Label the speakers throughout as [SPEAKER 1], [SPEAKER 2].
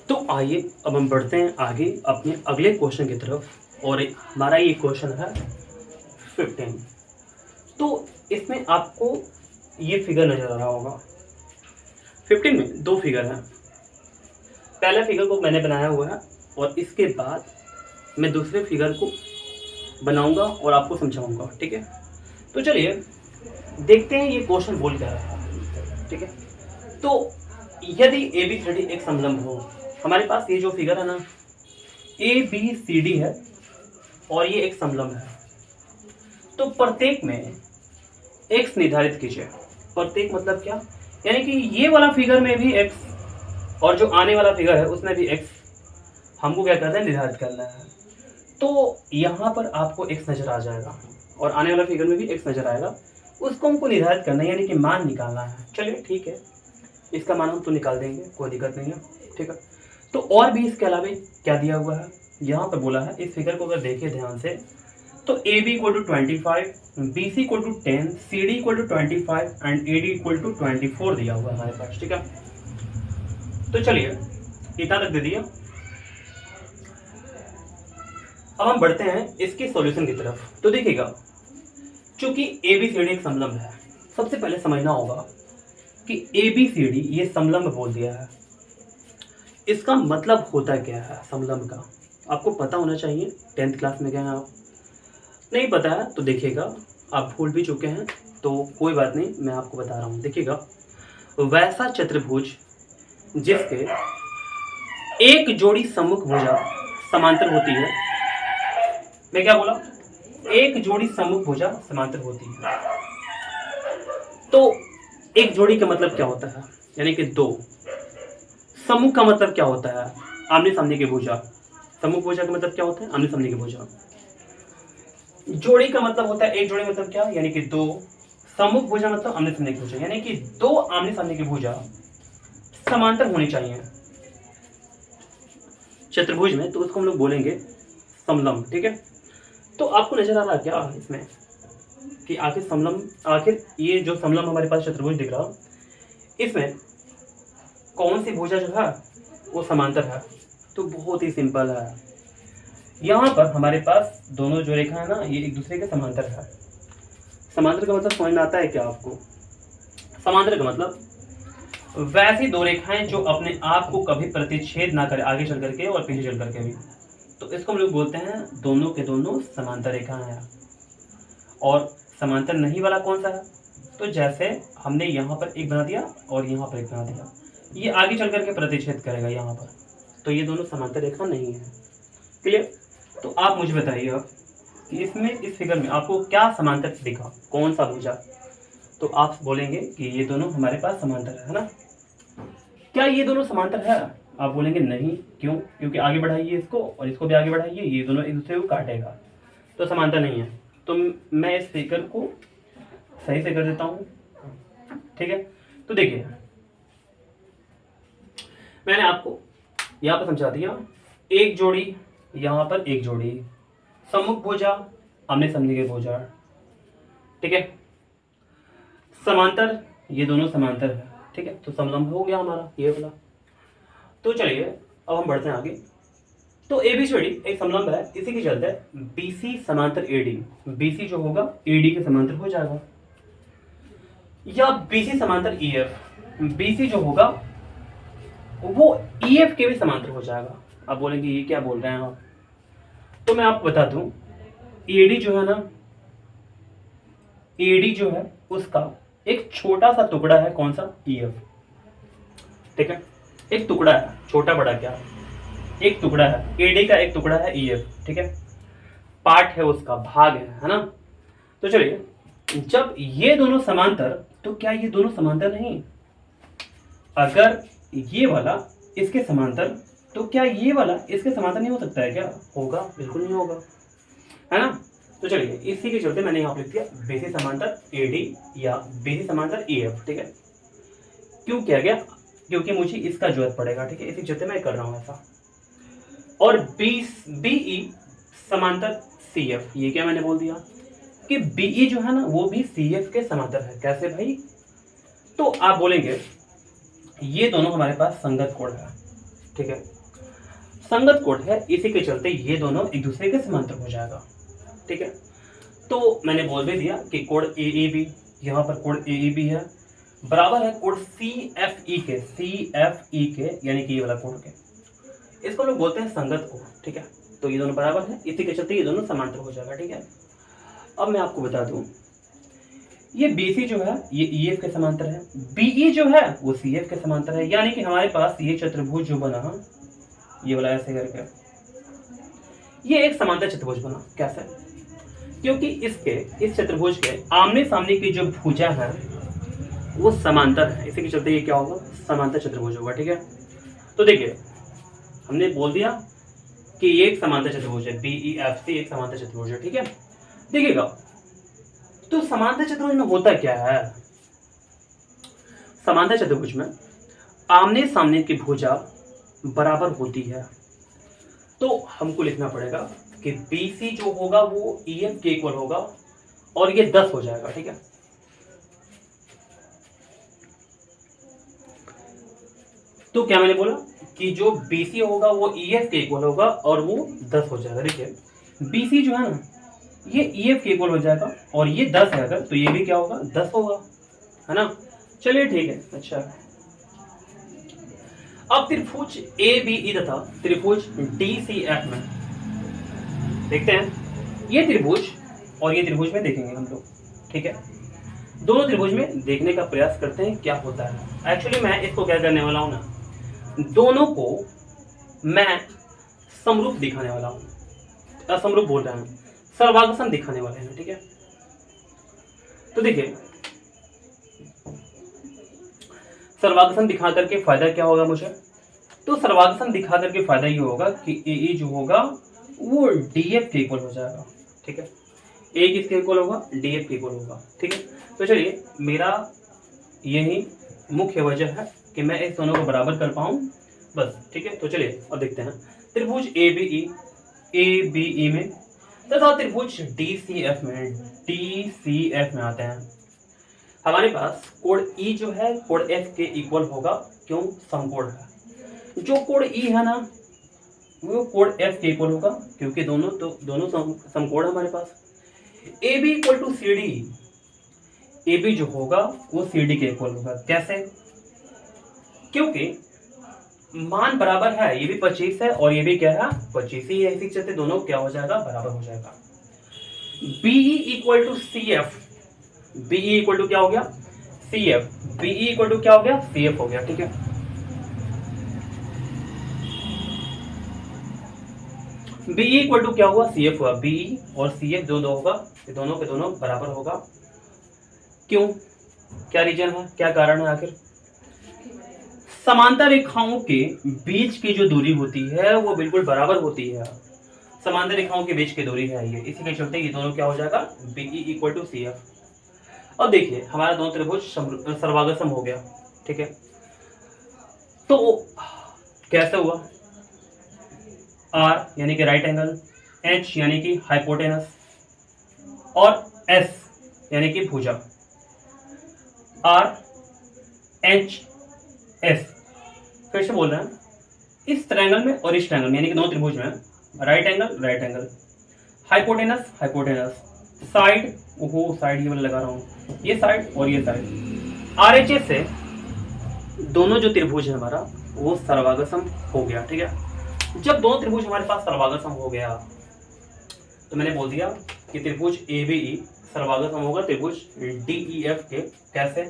[SPEAKER 1] तो आइए अब हम बढ़ते हैं आगे अपने अगले क्वेश्चन की तरफ और हमारा ये क्वेश्चन है 15। तो इसमें आपको ये फिगर नज़र आ रहा होगा। 15 में दो फिगर हैं। पहले फिगर को मैंने बनाया हुआ है और इसके बाद मैं दूसरे फिगर को बनाऊंगा और आपको समझाऊंगा, ठीक है। तो चलिए देखते हैं ये क्वेश्चन बोल क्या रहा है, ठीक है। तो यदि ए बी सी डी एक समलंब हो, हमारे पास ये जो फिगर है ना ए बी सी डी है और ये एक समलंब है, तो प्रत्येक में एक्स निर्धारित कीजिए। प्रत्येक मतलब क्या, यानी कि ये वाला फिगर में भी एक्स और जो आने वाला फिगर है उसमें भी एक्स हमको क्या करना है, निर्धारित करना है। तो यहाँ पर आपको एक्स नजर आ जाएगा और आने वाला फिगर में भी एक्स नजर आएगा, उसको हमको निर्धारित करना है, यानी कि मान निकालना है। चलिए ठीक है, इसका मान हम तो निकाल देंगे, कोई दिक्कत नहीं है, ठीक है। तो और भी इसके अलावा क्या दिया हुआ है, यहाँ पर बोला है, इस फिगर को अगर देखें ध्यान से, तो A B equal to 25, B C equal to 10, C D equal to 25 and A D equal to 24 दिया हुआ है हमारे पास, ठीक है। तो चलिए इतना तक दे दिया। अब हम बढ़ते हैं इसके सॉल्यूशन की तरफ। तो देखिएगा, चूंकि ए बी सी डी एक समलंब है, सबसे पहले समझना होगा कि ए बी सी डी ये समलंब बोल दिया है, इसका मतलब होता क्या है समलंब का, आपको पता होना चाहिए। 10th क्लास में गए हैं आप, नहीं पता है तो देखिएगा, आप भूल भी चुके हैं तो कोई बात नहीं, मैं आपको बता रहा हूँ। देखिएगा, वैसा चतुर्भुज जिसके एक जोड़ी सम्मुख भुजा समांतर होती है, मैं क्या बोला, एक जोड़ी सम्मुख भुजा समांतर होती है। तो एक जोड़ी का मतलब क्या होता है, यानी कि दो। सम्मुख का मतलब क्या होता है, आमने सामने की भुजा। सम्मुख भुजा का मतलब क्या होता है, आमने सामने की भुजा। जोड़ी का मतलब होता है, एक जोड़ी मतलब क्या, यानी कि दो। सम्मुख भुजा मतलब आमने सामने की भुजा, यानी कि दो आमने सामने की भुजा समांतर होनी चाहिए चतुर्भुज में, तो उसको हम लोग बोलेंगे समलंब, ठीक है। तो आपको नजर आ रहा है क्या इसमें कि आखिर समलंब, आखिर ये जो समलंब हमारे पास चतुर्भुज दिख रहा, इसमें कौन सी भुजा जो है वो समांतर है। तो बहुत ही सिंपल है, यहाँ पर हमारे पास दोनों जो रेखा है ना ये एक दूसरे के समांतर है। समांतर का मतलब समझ में आता है क्या आपको, समांतर का मतलब वैसी दो रेखाएं जो अपने आप को कभी प्रतिच्छेद ना करे, आगे चल करके और पीछे चल करके भी, तो इसको हम लोग बोलते हैं दोनों के दोनों समांतर रेखाएं हैं। और समांतर नहीं वाला कौन सा है, तो जैसे हमने यहाँ पर एक बना दिया और यहाँ पर एक बना दिया, ये आगे चल करके प्रतिच्छेद करेगा यहाँ पर, तो ये दोनों समांतर रेखा नहीं है। क्लियर। तो आप मुझे बताइए अब कि इसमें, इस फिगर में आपको क्या समांतर दिखा, कौन सा भुजा, तो आप बोलेंगे कि ये दोनों हमारे पास समांतर है ना। क्या ये दोनों समांतर है, आप बोलेंगे नहीं, क्यों, क्योंकि आगे बढ़ाइए इसको और इसको भी आगे बढ़ाइए, ये दोनों एक दूसरे को काटेगा, तो समांतर नहीं है। तो मैं इस फिगर को सही से कर देता हूँ, ठीक है। तो देखिए मैंने आपको यहाँ पर समझा दिया, एक जोड़ी, यहाँ पर एक जोड़ी, सम्मुख भुजा, आमने सामने के भुजा, ठीक है। समांतर, ये दोनों समांतर है, ठीक है। तो समलंब हो गया हमारा ये वाला। तो चलिए अब हम बढ़ते हैं आगे। तो एबीसीडी एक समलंब है, इसी के चलते बीसी समांतर एडी, बीसी जो होगा एडी के समांतर हो जाएगा, या बीसी समांतर ईएफ, बीसी जो होगा वो ईएफ के भी समांतर हो जाएगा। आप बोलेंगे ये क्या बोल रहे हैं आप, तो मैं आपको बता दूं, एडी जो है ना, एडी जो है उसका एक छोटा सा टुकड़ा है, कौन सा, ईएफ, ठीक है। एक टुकड़ा है, छोटा बड़ा क्या, एक टुकड़ा है, एडी का एक टुकड़ा है ईएफ, ठीक है, पार्ट है उसका, भाग है ना। तो चलिए, जब ये दोनों समांतर, तो क्या ये दोनों समांतर नहीं, अगर ये वाला इसके समांतर, तो क्या ये वाला इसके समांतर नहीं हो सकता है क्या, होगा, बिल्कुल नहीं होगा, है ना। तो चलिए इसी के चलते मैंने यहाँ लिख दिया बीसी समांतर एडी या बीसी समांतर ईएफ, ठीक है। क्यों किया गया, क्योंकि मुझे इसका जरूरत पड़ेगा, ठीक है, इसी चलते मैं कर रहा हूँ ऐसा। और बीई समांतर सीएफ, ये क्या मैंने बोल दिया कि बीई जो है ना वो भी सीएफ के समांतर है। कैसे भाई, तो आप बोलेंगे ये दोनों हमारे पास संगत कोण है, ठीक है, संगत कोण है, इसी के चलते ये दोनों एक दूसरे के समांतर हो जाएगा। ठीक है, तो मैंने बोल भी दिया कि कोण ए ए बी, यहाँ पर कोण ए ए बी है, बराबर है कोण सी एफ ई के, यानी कि ये वाला कोण के, इसको लोग बोलते हैं संगत कोण। ठीक है, तो ये दोनों बराबर है, इसी के चलते ये दोनों समांतर हो जाएगा। ठीक है, अब मैं आपको बता दूं, ये BC जो है ये EF के समांतर है, BE जो है वो CF के समांतर है, यानी कि हमारे पास ये चतुर्भुज जो बना, ये वाला ऐसे करके, ये एक समांतर चतुर्भुज बना। कैसे? क्योंकि इस चतुर्भुज के आमने सामने की जो भुजा है वो समांतर है, इसी के चलते ये क्या होगा, समांतर चतुर्भुज होगा। ठीक है, तो देखिए हमने बोल दिया कि ये एक समांतर चतुर्भुज है, BEFC एक समांतर चतुर्भुज है। ठीक है, देखिएगा तो समांतर चतुर्भुज में होता क्या है, समांतर चतुर्भुज में आमने सामने की भुजा बराबर होती है, तो हमको लिखना पड़ेगा कि BC जो होगा वो EF के इक्वल होगा और ये 10 हो जाएगा। ठीक है, तो क्या मैंने बोला कि जो BC होगा वो EF के इक्वल होगा और वो 10 हो जाएगा। देखिए BC जो है ना ये EF के इक्वल हो जाएगा और ये 10 है अगर, तो ये भी क्या होगा, 10 होगा, है ना। चलिए ठीक है। अच्छा, अब त्रिभुज ABE तथा त्रिभुज DCF में देखते हैं, ये त्रिभुज और ये त्रिभुज में देखेंगे हम लोग। ठीक है, दोनों त्रिभुज में देखने का प्रयास करते हैं क्या होता है। एक्चुअली मैं इसको क्या करने वाला हूं ना, दोनों को मैं समरूप दिखाने वाला हूं, असमरूप बोल रहा हूं, सर्वांगसम दिखाने वाले हैं। ठीक है, तो देखिए सर्वांगसम दिखा करके फायदा क्या होगा मुझे, तो सर्वांगसम दिखा करके फायदा ये होगा कि ए जो होगा वो DF के इक्वल हो जाएगा। ठीक है, ए किसके इक्वल होगा, DF के इक्वल होगा। ठीक है, तो चलिए मेरा यही मुख्य वजह है कि मैं इस दोनों को बराबर कर पाऊं बस। ठीक है, तो चलिए अब देखते हैं त्रिभुज ABE में तथा त्रिभुज DCF में आते हैं। हमारे पास कोण E जो है कोण F के इक्वल होगा, क्यों, समकोण है। जो कोण E है ना वो कोण F के इक्वल होगा, क्योंकि दोनों समकोण हमारे पास। AB equal to CD, AB जो होगा वो CD के इक्वल होगा। कैसे? क्योंकि मान बराबर है, ये भी 25 है और ये भी क्या है, 25 ही है, इसी के चलते दोनों क्या हो जाएगा, बराबर हो जाएगा। BE equal to CF, BE equal to क्या हो गया, CF, BE इक्वल टू क्या हो गया, CF हो गया। ठीक है, BE इक्वल टू क्या हुआ, CF हुआ। BE और CF जो दो होगा, ये दोनों के दोनों बराबर होगा। क्यों, क्या रीजन है, क्या कारण है, आखिर समांतर रेखाओं के बीच की जो दूरी होती है वो बिल्कुल बराबर होती है, समांतर रेखाओं के बीच की दूरी है ये, इसी के चलते ये दोनों क्या हो जाएगा, BE इक्वल टू CF। अब देखिए हमारा दोनों त्रिभुज सर्वांगसम हो गया। ठीक है, तो कैसे हुआ, R यानी कि राइट एंगल, H यानी कि हाइपोटेनस और S यानी कि भुजा, R H S। फिर से बोल रहे हैं, इस ट्रायंगल में और इस ट्रायंगल में यानी कि दोनों त्रिभुज में राइट एंगल, हाइपोटेनस, साइड, ओहो साइड ये वाला लगा रहा हूँ, ये साइड और ये साइड, RHS से दोनों जो त्रिभुज है हमारा वो सर्वांगसम हो गया। ठीक है, जब दोनों त्रिभुज हमारे पास सर्वांगसम हो गया तो मैंने बोल दिया कि त्रिभुज ABE सर्वांगसम होगा त्रिभुज DEF के। कैसे,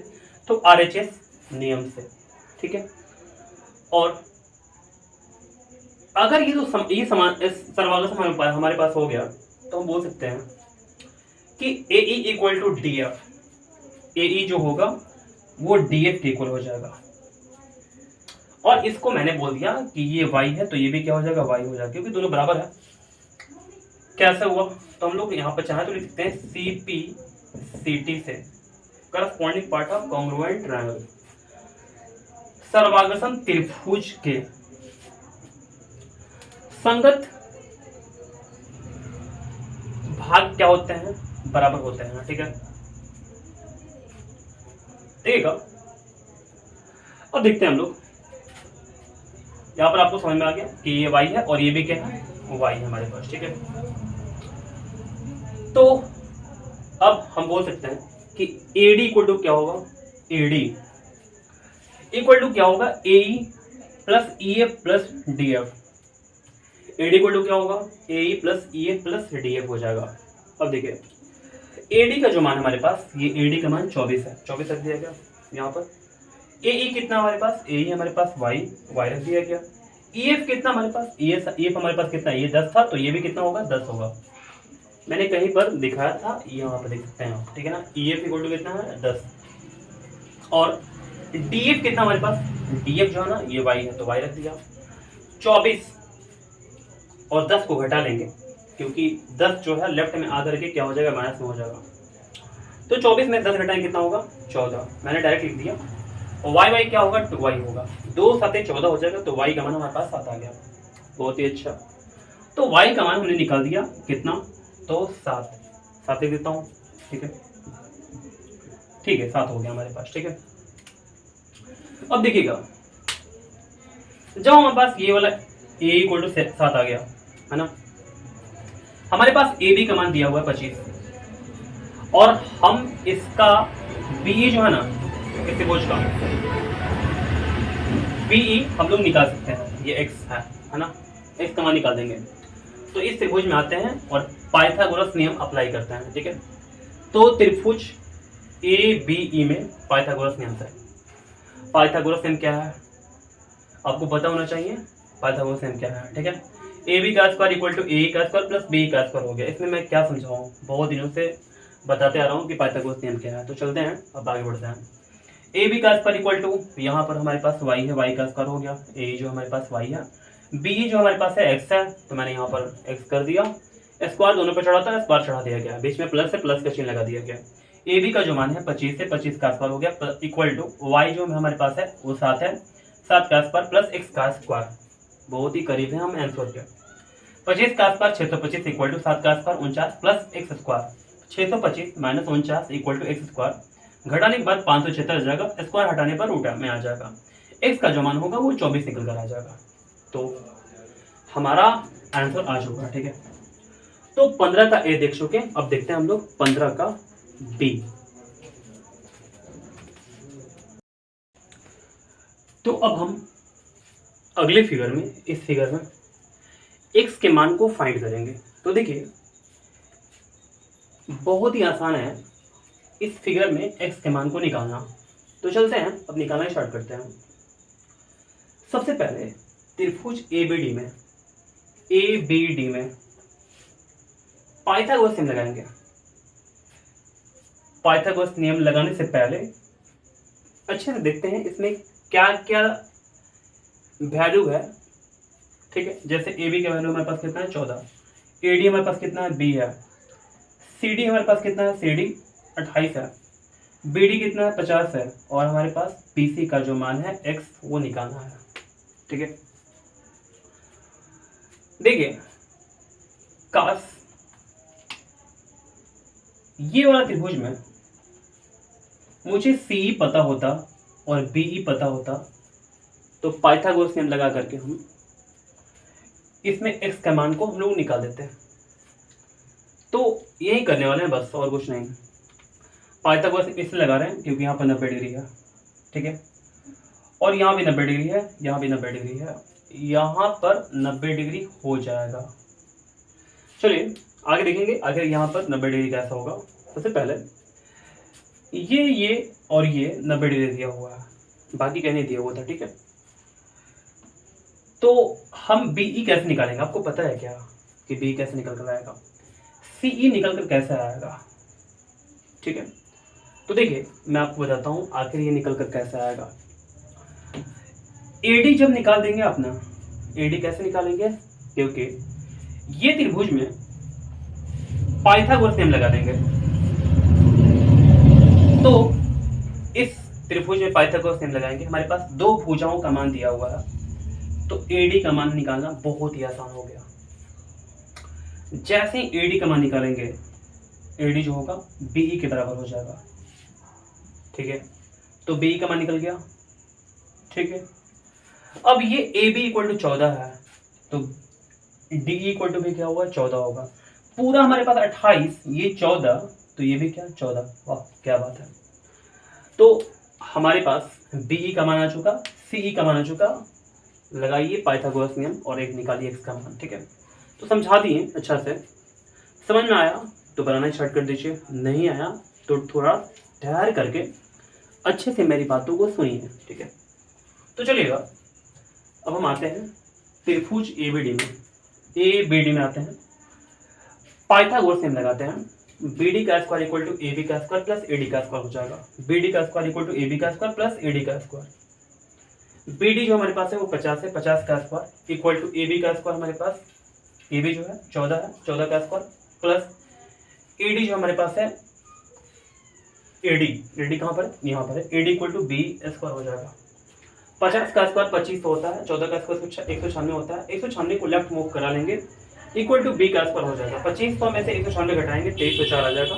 [SPEAKER 1] तो RHS नियम से। ठीक है, और अगर ये जो सर्वांगसम हमारे पास हो गया तो हम बोल सकते हैं कि AE equal to DF, AE जो होगा वो DF के इक्वल हो जाएगा। और इसको मैंने बोल दिया कि ये y है तो ये भी क्या हो जाएगा, y हो जाएगा, क्योंकि दोनों बराबर है। कैसे हुआ, तो हम लोग यहाँ पर चाहे तो लिख सकते हैं CP CT से corresponding part of congruent triangle. सर्वांगसम त्रिभुज के संगत भाग क्या होते हैं, बराबर होते हैं। ठीक है, देखिएगा अब देखते हैं हम लोग यहाँ पर आपको समझ में आ गया कि ये y है और ये भी क्या है, y है हमारे पास, ठीक है। तो अब हम बोल सकते हैं कि AD इक्वल टू क्या होगा, AD इक्वल टू क्या होगा, AE plus EF plus DF। AD equal to क्या होगा, AE plus EF plus DF हो जाएगा। अब देखिए AD का जो मान हमारे पास, ये AD का मान 24 है, 24 रख दिया गया यहाँ पर। AE कितना हमारे पास, AE हमारे पास y रख दिया गया। EF कितना हमारे पास, EF हमारे पास कितना है, ये 10 था, तो ये भी कितना होगा, 10 होगा। मैंने कहीं पर दिखाया था, यहाँ पर देख सकते हैं आप, ठीक है ना। EF इक्वल टू कितना है, 10। और DF कितना हमारे पास, DF जो है ना ये y है, तो y रख दिया। 24 और 10 को घटा लेंगे, क्योंकि 10 जो है लेफ्ट में आकर के क्या हो जाएगा, माइनस में हो जाएगा। तो 24 में 10 घटाएंगे कितना होगा, 14। मैंने डायरेक्ट लिख दिया। और y क्या होगा, 2y होगा। 2 7 14 हो जाएगा, तो y का मान हमारे पास 7 आ गया। बहुत ही अच्छा। तो y का मान हमने निकाल दिया कितना, तो 7 लिख देता हूँ, ठीक है, ठीक है, 7 हो गया हमारे पास, ठीक है। अब देखिएगा, जब हमारे पास ये वाला a इक्वल टू 7 आ गया है ना, हमारे पास ए बी का मान दिया हुआ है 25, और हम इसका बी जो है ना, इस त्रिभुज का बीई हम लोग निकाल सकते हैं, ये x है ना, x का मान निकाल देंगे। तो इस त्रिभुज में आते हैं और पाइथागोरस नियम अप्लाई करते हैं, ठीक है। तो त्रिभुज ABE में पाइथागोरस नियम से, पाइथागोरस नियम क्या है आपको पता होना चाहिए, पाइथागोरस नियम क्या है, ठीक है। AB का स्क्वायर इक्वल टू AE का स्क्वायर प्लस BE का स्क्वायर हो गया। इसमें मैं क्या समझाऊं, बहुत दिनों से बताते आ रहा हूँ कि पाइथागोरस नियम क्या है। तो चलते हैं, अब आगे बढ़ते हैं। AB का स्क्वायर इक्वल टू, यहाँ पर हमारे पास y है, y का स्क्वायर हो गया। AE जो हमारे पास y है, BE जो हमारे पास है x है, तो मैंने यहाँ पर x कर दिया। स्क्वायर दोनों पे चढ़ाता है, स्क्वायर चढ़ा दिया गया, बीच में प्लस से प्लस का चिन्ह लगा दिया गया। AB का जो मान है 25 से 25 का स्क्वायर हो गया, इक्वल टू y जो हमारे पास है वो 7 है, 7 का स्क्वायर प्लस x का स्क्वायर। बहुत ही करीब है हम आंसर के। 25 का स्क्वायर 625 इक्वल टू 7 का square 49 plus x square. 625 minus 49 equal to x square, घटाने के बाद 576 आ जाएगा, स्क्वायर हटाने पर रूट में आ जाएगा। x का जो मान होगा वो 24 निकल कर आ जाएगा। तो हमारा आंसर आ चुका, ठीक है। तो 15 का ए देख चुके, अब देखते हैं हम लोग 15 का बी। तो अब हम अगले फिगर में, इस फिगर में x के मान को फाइंड करेंगे। तो देखिए बहुत ही आसान है इस फिगर में x के मान को निकालना। तो चलते हैं, अब निकालना स्टार्ट करते हैं। सबसे पहले त्रिभुज ABD में पाइथागोरस नियम लगाएंगे। पाइथागोरस नियम लगाने से पहले अच्छे से देखते हैं इसमें क्या क्या वैल्यू है, ठीक है। जैसे AB का वैल्यू हमारे पास कितना है, 14। AD हमारे पास कितना है, B है। CD हमारे पास कितना है, CD 28 है। BD कितना है, 50 है। और हमारे पास BC का जो मान है x, वो निकालना है, ठीक है। देखिए काश ये वाला त्रिभुज में मुझे CE पता होता और BE पता होता, तो पाइथागोरस नियम लगा करके हम इसमें x का मान को हम लोग निकाल देते हैं। तो यही करने वाले हैं बस, और कुछ नहीं। पाइथागोरस इसलिए लगा रहे हैं क्योंकि यहाँ पर 90 डिग्री है, ठीक है, और यहाँ भी 90 डिग्री है, यहाँ भी 90 डिग्री है, यहाँ पर 90 डिग्री हो जाएगा। चलिए आगे देखेंगे, अगर यहाँ पर 90 डिग्री कैसा होगा। सबसे पहले ये और ये 90 डिग्री दिया हुआ है, बाकी कहने दिया हुआ था, ठीक है। तो हम BE कैसे निकालेंगे, आपको पता है क्या कि BE कैसे निकल कर आएगा, CE निकल कर कैसे आएगा, ठीक है। तो देखिए मैं आपको बताता हूँ आखिर ये निकल कर कैसे आएगा। AD जब निकाल देंगे अपना, AD कैसे निकालेंगे, क्योंकि ये त्रिभुज में पाइथागोरस नियम लगा देंगे। तो इस त्रिभुज में पाइथागोरस नियम लगाएंगे, हमारे पास दो भुजाओं का मान दिया हुआ है, तो AD का मान निकालना बहुत ही आसान हो गया। जैसे ही AD का मान निकालेंगे, AD जो होगा BE के बराबर हो जाएगा, ठीक है। तो BE का मान निकल गया, ठीक है। अब ये ए बी इक्वल टू 14 है, तो डी इक्वल टू भी क्या होगा 14 होगा। पूरा हमारे पास 28, ये 14, तो ये भी क्या 14। वाह क्या बात है। तो हमारे पास बी का मान आ चुका, सी का मान आ चुका, लगाइए पाइथागोरस नियम और एक निकालिए एक्स का मान। ठीक है, तो समझा दिए अच्छा से। समझ में आया तो बनाना स्टार्ट कर दीजिए, नहीं आया तो थोड़ा ठहर करके अच्छे से मेरी बातों को सुनिए। ठीक है, तो चलिएगा अब हम आते हैं त्रिभुज एबीडी में। एबीडी में आते हैं, पाइथागोरस नियम लगाते हैं। बीडी का स्क्वायर इक्वल टू एबी का स्क्वायर प्लस एडी का स्क्वायर हो जाएगा। बीडी का स्क्वायर इक्वल टू एबी का स्क्वायर प्लस एडी का स्क्वायर। बीडी जो हमारे पास है वो 50 है, 50 का स्क्वायर इक्वल टू एबी का स्क्वायर, हमारे पास एबी जो है 14 है, 14 का स्क्वायर प्लस एडी जो हमारे पास है एडी, एडी कहाँ पर है यहाँ पर है, AD equal to B square हो जाएगा। 50 का स्क्वायर 25 होता है, 14 का स्क्वायर 196 होता है, 196 को लेफ्ट मूव करा लेंगे इक्वल टू बी का स्क्वायर हो जाएगा। 2500 में से 196 घटाएंगे 2304 आ जाएगा,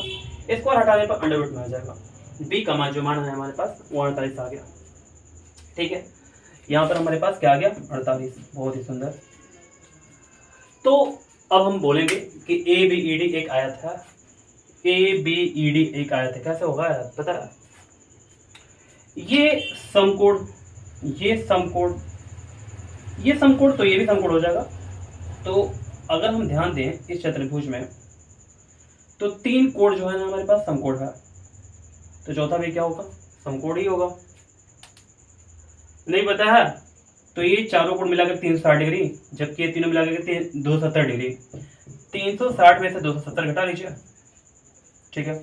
[SPEAKER 1] स्क्वायर हटाने पर अंडर रूट में आ जाएगा। बी का मान जो मान है हमारे पास वो 48 आ गया। ठीक है, यहाँ पर हमारे पास क्या आ गया 48, बहुत ही सुंदर। तो अब हम बोलेंगे कि ए बी ई डी एक आयत है, ए बी ई डी एक आयत है। कैसे होगा आयत पता है, ये समकोण, ये समकोण, ये समकोण, तो ये भी समकोण हो जाएगा। तो अगर हम ध्यान दें इस चतुर्भुज में तो 3 कोण जो है ना हमारे पास समकोण है, तो चौथा भी क्या होगा समकोण ही होगा। नहीं पता है तो ये चारों कोण मिलाकर 360 डिग्री, जबकि ये तीनों मिलाकर 270 डिग्री। 360 में से 270 घटा लीजिए। ठीक है,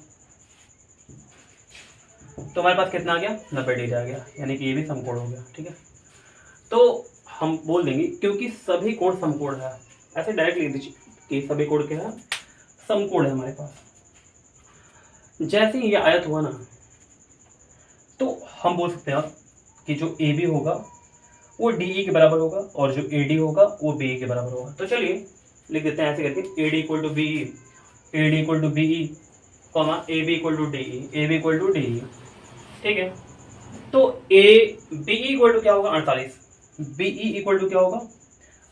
[SPEAKER 1] तो हमारे पास कितना आ गया 90 डिग्री आ गया, यानी कि ये भी समकोण हो गया। ठीक है, तो हम बोल देंगे क्योंकि सभी कोण समकोण है, ऐसे डायरेक्ट लिख दीजिए कि सभी कोण क्या है समकोण है हमारे पास। जैसे ही ये आयत हुआ ना तो हम बोल सकते हैं कि जो ए बी होगा वो डी ई के बराबर होगा और जो ए डी होगा वो बी ई के बराबर होगा। तो चलिए लिख देते हैं ऐसे करके, A D equal to B E, A D equal to B E, comma A B equal to D E, A B equal to D E. ठीक है, तो A B E equal to क्या होगा 48, बी ई इक्वल टू क्या होगा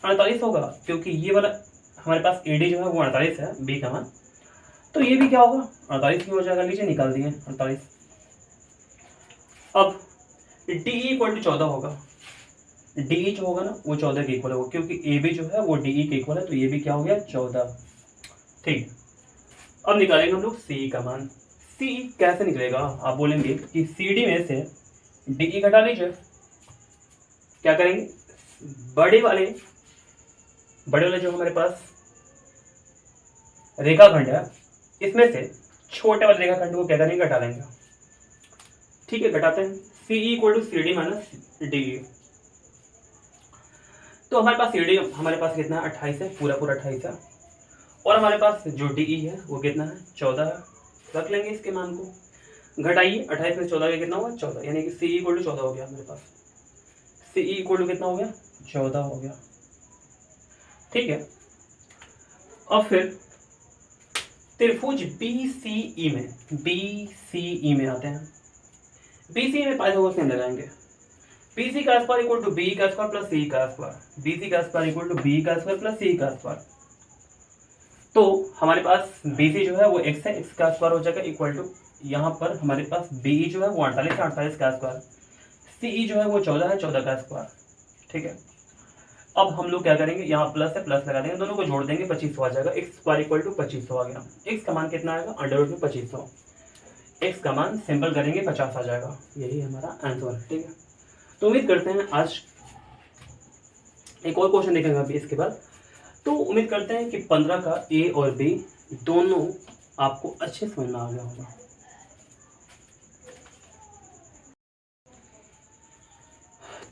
[SPEAKER 1] 48 होगा, क्योंकि ये वाला हमारे पास ए डी जो है वो 48 है बी का मान, तो ये भी क्या होगा 48 ही हो जाएगा। नीचे निकाल दिए 48। अब डी ई इक्वल टू 14 होगा, डी ई जो होगा ना वो 14 के इक्वल होगा, क्योंकि ए बी जो है वो डी ई के इक्वल है, तो ये भी क्या हो गया 14। ठीक, अब निकालेंगे हम लोग सी का मान। सी कैसे निकलेगा, आप बोलेंगे कि सी डी में से डी ई घटा लीजिए। क्या करेंगे, बड़े वाले जो हमारे पास रेखाखंड है इसमें से छोटे वाले रेखाखंड को क्या करेंगे घटा लेंगे। ठीक है, घटाते हैं। C E equal to C D minus D E, तो हमारे पास सी डी हमारे पास कितना है 28 है, पूरा 28 है, और हमारे पास जो डी ई है वो कितना है 14 है। रख लेंगे इसके मान को, घटाइए 28 में 14 का कितना होगा 14, यानी कि सी ई इक्वल टू 14 हो गया हमारे पास। सी ई इक्वल टू कितना हो गया 14 हो गया। ठीक है, अब फिर त्रिभुज BCE में, BCE में आते हैं। BCE में पाइथागोरस नियम लगाएंगे। BC का स्क्वायर इक्वल टू BE का स्क्वायर प्लस CE का स्क्वायर, BC का स्क्वायर इक्वल टू BE का स्क्वायर प्लस CE का स्क्वायर। तो हमारे पास BC जो है वो x है, x का स्क्वायर हो जाएगा इक्वल टू, यहाँ पर हमारे पास BE जो है वो 48 है, 48 का स्क्वायर, CE जो है वो 14 है, 14 का स्क्वायर। ठीक है, अब हम लोग क्या करेंगे, यहाँ प्लस है प्लस लगा देंगे, दोनों को जोड़ देंगे 2500 आ जाएगा। एक्स स्क्वायर इक्वल टू 2500 आ गया। एक्स का मान कितना आएगा अंडर रूट में 2500, एक्स का मान सिंपल करेंगे 50 आ जाएगा, यही हमारा आंसर है। ठीक है, तो उम्मीद करते हैं आज एक और क्वेश्चन देखेंगे अभी इसके बाद, तो उम्मीद करते हैं कि 15 का ए और बी दोनों आपको अच्छे समझ में आ गया होगा।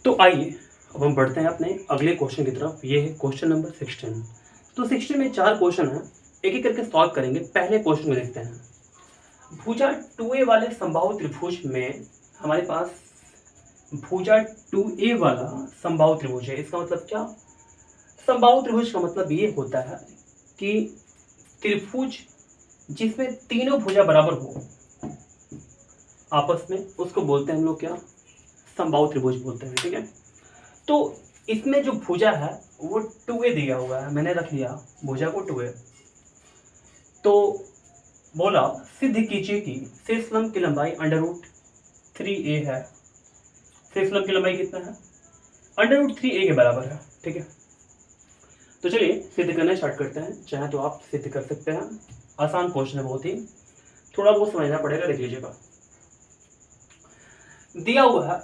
[SPEAKER 1] तो आइए अब हम बढ़ते हैं अपने अगले क्वेश्चन की तरफ। ये है क्वेश्चन नंबर 16। तो 16 में 4 क्वेश्चन है, एक एक करके सॉल्व करेंगे। पहले क्वेश्चन में देखते हैं, भुजा 2a वाले समबाहु त्रिभुज में हमारे पास भुजा 2a वाला समबाहु त्रिभुज है। इसका मतलब क्या, समबाहु त्रिभुज का मतलब ये होता है कि त्रिभुज जिसमें तीनों भुजा बराबर हो आपस में, उसको बोलते हैं हम लोग क्या, समबाहु त्रिभुज बोलते हैं। ठीक है, तो इसमें जो भुजा है वो 2a दिया हुआ है, मैंने रख लिया भुजा को 2a। तो बोला सिद्ध कीजिए कि शीर्ष लंब की लंबाई √3a है। शीर्ष लंब की लंबाई कितना है? √3a के बराबर है। ठीक है, तो चलिए सिद्ध करना स्टार्ट करते हैं। चाहे तो आप सिद्ध कर सकते हैं, आसान क्वेश्चन है बहुत ही, थोड़ा बहुत समझना पड़ेगा, देख लीजिएगा। दिया हुआ है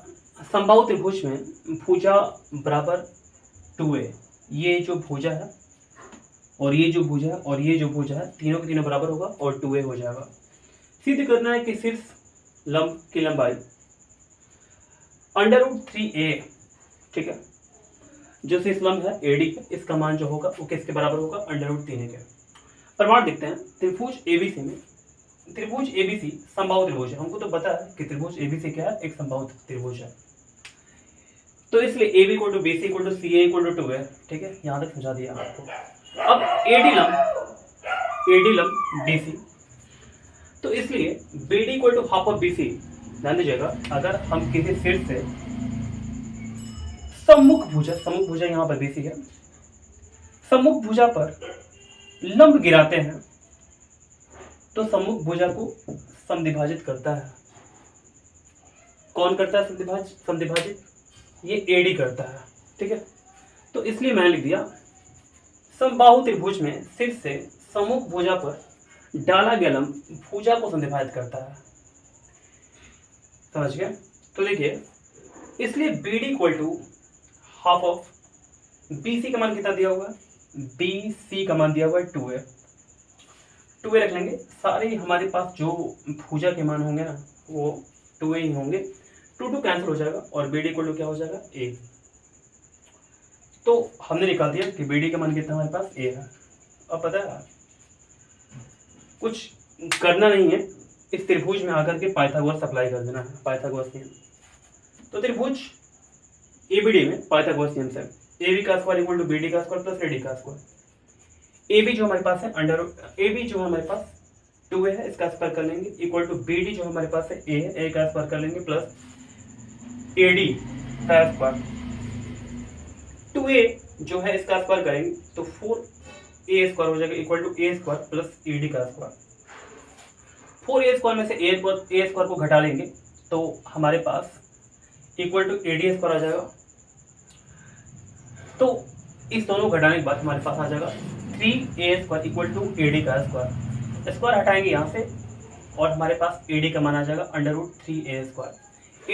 [SPEAKER 1] समबाहु त्रिभुज में भुजा बराबर 2a, ये जो भुजा है और ये जो भुजा है और ये जो भुजा है, तीनों के तीनों बराबर होगा और 2a हो जाएगा। सिद्ध करना है कि शीर्ष लंब की लंबाई √3a, ठीक है, जो शीर्ष लंब है AD, इसका मान जो होगा वो किसके बराबर होगा? √3a के। प्रमाण देखते हैं। त्रिभुज ABC में, त्रिभुज ABC समबाहु त्रिभुज है, हमको तो पता है कि त्रिभुज ABC क्या है, एक समबाहु त्रिभुज है। तो इसलिए AB = BC = CA = 2 है। ठीक है, यहाँ तक समझा दिया आपको। अब AD लंब BC, तो इसलिए BD = हाफ ऑफ BC। ध्यान दीजिएगा, अगर हम किसी शीर्ष से सम्मुख भुजा यहाँ पर BC है, सम्मुख भुजा पर लंब गिराते हैं तो सम्मुख भुजा को समद्विभाजित करता है। कौन करता है समद्विभाजित? ये AD करता है। ठीक है, तो इसलिए मैंने लिख दिया समबाहु त्रिभुज में शीर्ष से सम्मुख भुजा पर डाला गया लंब भुजा को समद्विभाजित करता है। समझ गए? तो देखिए, इसलिए BD = हाफ ऑफ BC का मान कितना दिया हुआ है? BC का मान दिया हुआ है 2a। 2a रख लेंगे, सारे हमारे पास जो भुजा के मान होंगे ना वो 2a ही होंगे। 2 कैंसिल हो जाएगा और BD = क्या हो जाएगा? a। तो हमने निकाल दिया कि BD का मान कितना हमारे पास a है। अब पता है कुछ करना नहीं है, इस त्रिभुज में आकर के पाइथागोरस अप्लाई कर देना है, पाइथागोरस नियम। तो त्रिभुज ABD में पाइथागोरस नियम से AB का स्क्वायर = BD का स्क्वायर प्लस AD का स्क्वायर। AB जो हमारे पास है AB जो हमारे पास 2a है, इसका स्क्वायर कर लेंगे, इक्वल टू BD जो हमारे पास है a है, a का स्क्वायर कर लेंगे प्लस AD का स्क्वायर। 2a जो है इसका स्क्वायर करेंगे तो 4a स्क्वायर हो जाएगा, equal to a square plus AD का स्क्वायर। 4a स्क्वायर में से a स्क्वायर को घटा लेंगे तो हमारे पास इक्वल टू AD स्क्वायर आ जाएगा। तो इस दोनों घटाने के बाद हमारे पास आ जाएगा 3a square equal to AD का स्क्वायर। स्क्वायर हटाएंगे यहाँ से और हमारे पास AD का मान आ जाएगा √3a स्क्वायर।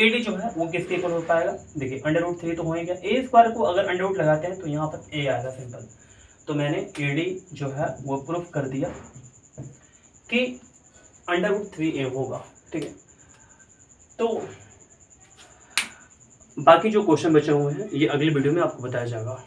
[SPEAKER 1] AD जो है वो किसके इक्वल हो पाएगा? देखिए √3 तो हो ही गया, a स्क्वायर को अगर अंडर रूट लगाते हैं तो यहाँ पर a आएगा सिंपल। तो मैंने AD जो है वो प्रूफ कर दिया कि √3a होगा। ठीक है, तो बाकी जो क्वेश्चन बचे हुए हैं ये अगली वीडियो में आपको बताया जाएगा।